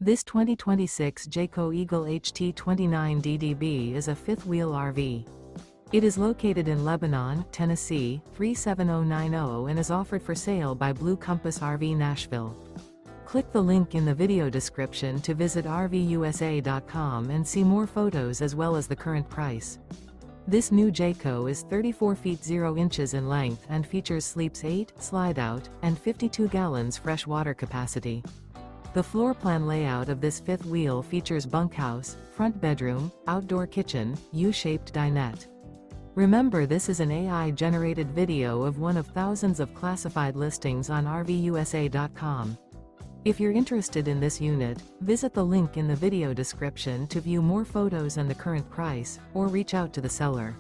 This 2026 Jayco Eagle HT 29DDB is a fifth-wheel RV. It is located in Lebanon, Tennessee, 37090 and is offered for sale by Blue Compass RV Nashville. Click the link in the video description to visit RVUSA.com and see more photos as well as the current price. This new Jayco is 34 feet 0 inches in length and features sleeps 8, slide-out, and 52 gallons fresh water capacity. The floor plan layout of this fifth wheel features bunkhouse, front bedroom, outdoor kitchen, U-shaped dinette. Remember, this is an AI-generated video of one of thousands of classified listings on RVUSA.com. If you're interested in this unit, visit the link in the video description to view more photos and the current price, or reach out to the seller.